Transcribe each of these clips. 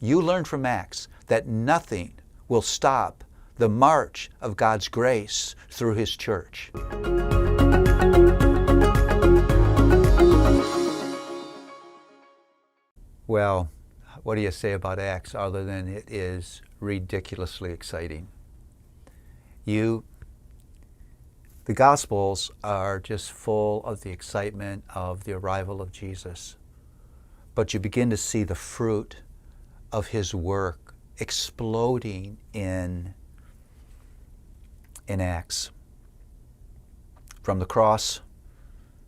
You learned from Acts that nothing will stop the march of God's grace through His church. Well, what do you say about Acts other than it is ridiculously exciting? The Gospels are just full of the excitement of the arrival of Jesus. But you begin to see the fruit of His work exploding in Acts. From the cross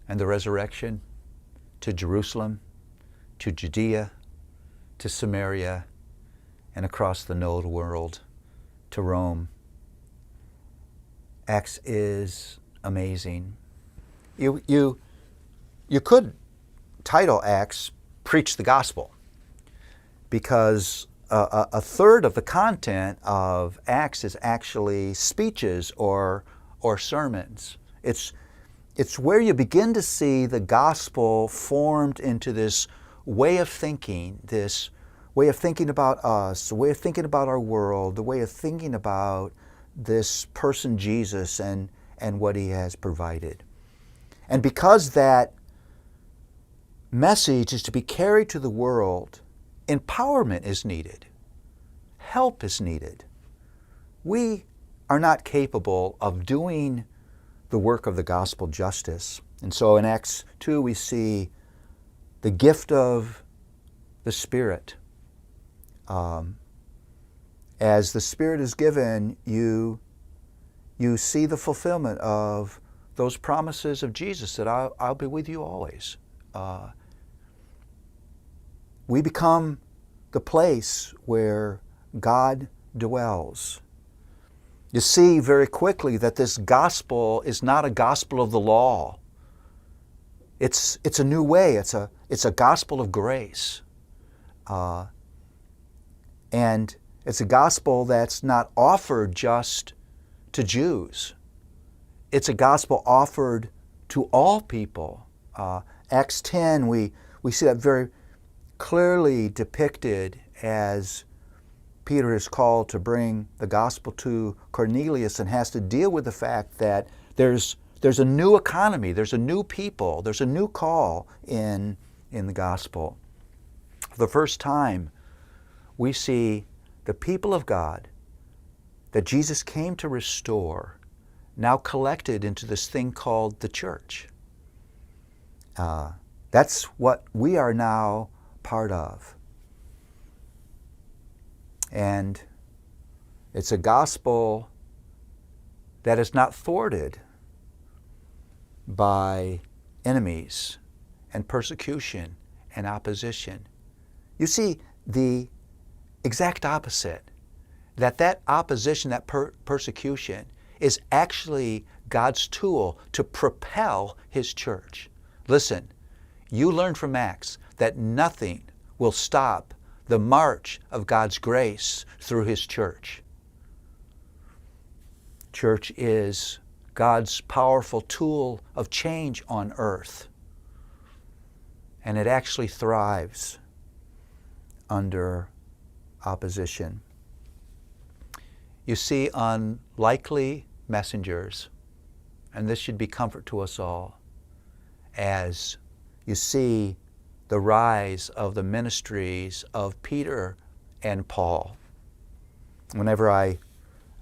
and the resurrection to Jerusalem, to Judea, to Samaria, and across the known world to Rome. Acts is amazing. You could title Acts Preach the Gospel, because a third of the content of Acts is actually speeches or sermons. It's where you begin to see the gospel formed into this way of thinking about us, the way of thinking about our world, the way of thinking about this person Jesus and what He has provided. And because that message is to be carried to the world, empowerment is needed. Help is needed. We are not capable of doing the work of the gospel justice. And so in Acts 2 we see the gift of the Spirit. As the Spirit is given, you see the fulfillment of those promises of Jesus that I'll be with you always. We become the place where God dwells. You see very quickly that this gospel is not a gospel of the law. It's a new way. It's a gospel of grace. And it's a gospel that's not offered just to Jews. It's a gospel offered to all people. Acts 10, we see that very clearly depicted as Peter is called to bring the gospel to Cornelius and has to deal with the fact that there's a new economy, there's a new people, there's a new call in the gospel. For the first time, we see the people of God that Jesus came to restore now collected into this thing called the church. That's what we are now part of. And it's a gospel that is not thwarted by enemies and persecution and opposition. You see, the exact opposite, that opposition, that persecution is actually God's tool to propel His church. Listen, you learned from Acts that nothing will stop the march of God's grace through His church. Church is God's powerful tool of change on earth. And it actually thrives under opposition. You see, unlikely messengers, and this should be comfort to us all, as you see the rise of the ministries of Peter and Paul. Whenever I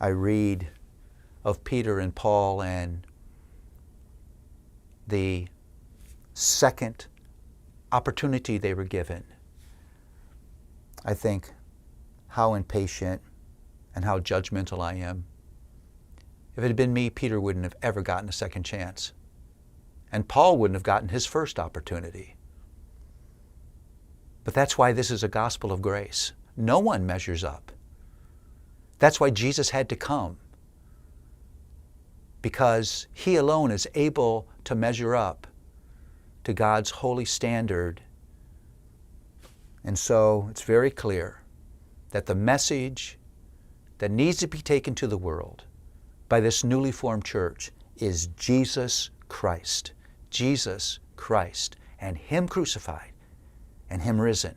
read of Peter and Paul and the second opportunity they were given, I think how impatient and how judgmental I am. If it had been me, Peter wouldn't have ever gotten a second chance. And Paul wouldn't have gotten his first opportunity. But that's why this is a gospel of grace. No one measures up. That's why Jesus had to come. Because He alone is able to measure up to God's holy standard. And so it's very clear that the message that needs to be taken to the world by this newly formed church is Jesus Christ. Jesus Christ, and Him crucified and Him risen.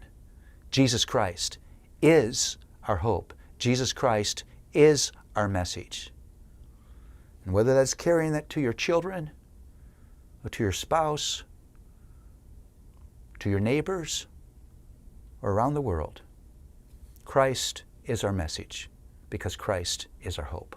Jesus Christ is our hope. Jesus Christ is our message. And whether that's carrying that to your children, or to your spouse, to your neighbors, or around the world, Christ is our message because Christ is our hope.